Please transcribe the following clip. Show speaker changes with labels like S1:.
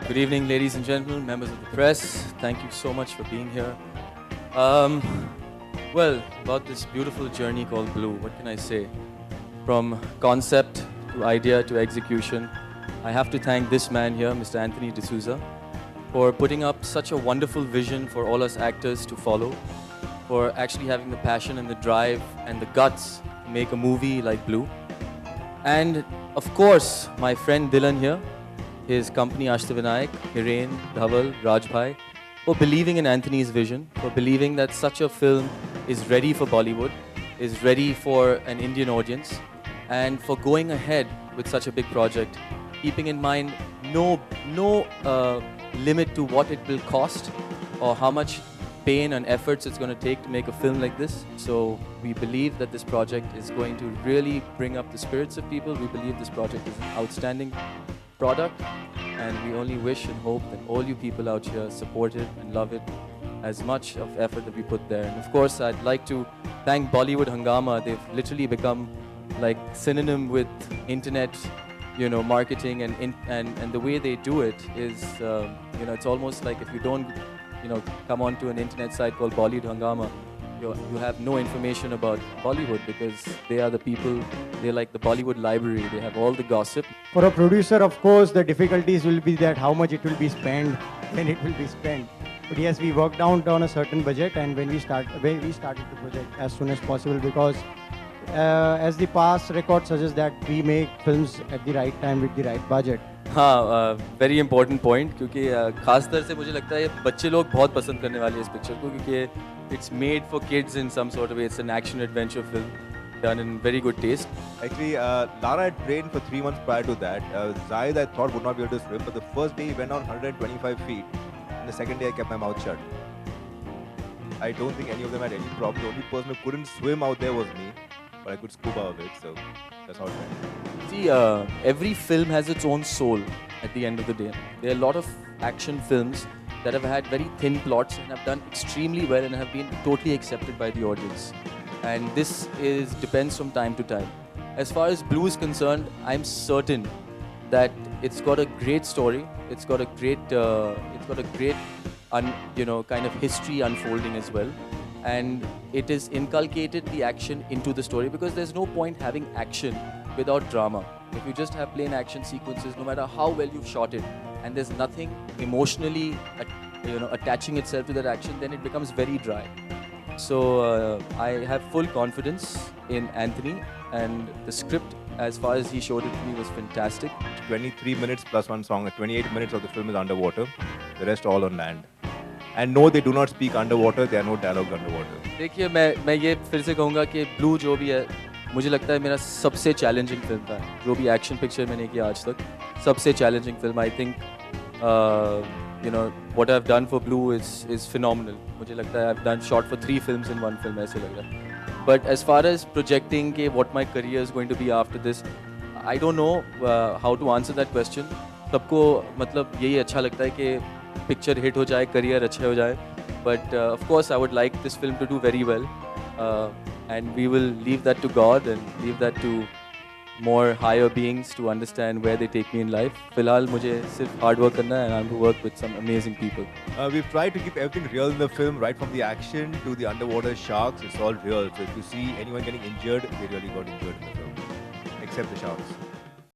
S1: Good evening, ladies and gentlemen, members of the press. Thank you so much for being here. Um, well, about this beautiful journey called Blue, what can I say? From concept to idea to execution, I have to thank this man here, Mr. Anthony D'Souza, for putting up such a wonderful vision for all us actors to follow, for actually having the passion and the drive and the guts to make a movie like Blue. And of course, my friend Dylan here, his company Ashtavinayak, Hiren, Dhaval, Rajbhai, for believing in Anthony's vision, for believing that such a film is ready for Bollywood, is ready for an Indian audience, and for going ahead with such a big project, keeping in mind no limit to what it will cost or how much pain and efforts it's going to take to make a film like this. So we believe that this project is going to really bring up the spirits of people. We believe this project is an outstanding product, and we only wish and hope that all you people out here support it and love it as much of effort that we put there. And of course, I'd like to thank Bollywood Hungama. They've literally become like synonym with internet, marketing, and the way they do it is, it's almost like if you don't, come onto an internet site called Bollywood Hungama, you have no information about Bollywood, because they are the people, they're like the Bollywood library. They have all the gossip.
S2: For a producer, of course, the difficulties will be that how much it will be spent, when it will be spent. But yes, we worked out on a certain budget, and when we started the project as soon as possible, because as the past record suggests that we make films at the right time with the right budget.
S1: हाँ, very important point, क्योंकि खास तरह से मुझे लगता है बच्चे लोग बहुत पसंद करने वाले हैं इस पिक्चर को, क्योंकि it's made for kids in some sort of way. It's an action adventure film done in very good taste.
S3: Actually, Lara had trained for 3 months prior to that. Zahid, I thought, would not be able to swim, but the first day he went on 125 feet, and the second day I kept my mouth shut. I don't think any of them had any problem. The only person who couldn't swim out there was me, but I could scuba a bit, so that's how it went.
S1: See, every film has its own soul at the end of the day. There are a lot of action films that have had very thin plots and have done extremely well and have been totally accepted by the audience. And this depends from time to time. As far as Blue is concerned, I'm certain that it's got a great story. It's got a great, kind of history unfolding as well. And it is inculcated the action into the story, because there's no point having action without drama. If you just have plain action sequences, no matter how well you've shot it, and there's nothing emotionally, attaching itself to that action, then it becomes very dry. So I have full confidence in Anthony, and the script, as far as he showed it to me, was fantastic.
S3: 23 minutes plus one song. 28 minutes of the film is underwater. The rest all on land. And no, they do not speak underwater. There are no dialogues underwater.
S1: देखिए, मैं ये फिर से कहूँगा कि blue जो भी है, मुझे लगता है मेरा सबसे चैलेंजिंग फिल्म था. जो भी एक्शन पिक्चर मैंने किया आज तक, सबसे challenging film. I think what I've done for Blue is phenomenal. मुझे लगता है I've done shot for 3 films in 1 film, ऐसे लग रहा है. But as far as projecting के what my career is going to be after this, I don't know how to answer that question. सबको मतलब यही अच्छा लगता है कि पिक्चर हिट हो जाए, करियर अच्छे हो जाए. But of course I would like this film to do very well, and we will leave that to God and leave that to more higher beings to understand where they take me in life. फिलहाल मुझे सिर्फ hard work करना है, and I'm to work with some amazing people.
S3: We've tried to keep everything real in the film, right from the action to the underwater sharks. It's all real. So if you see anyone getting injured, they really got injured in the film, except the sharks.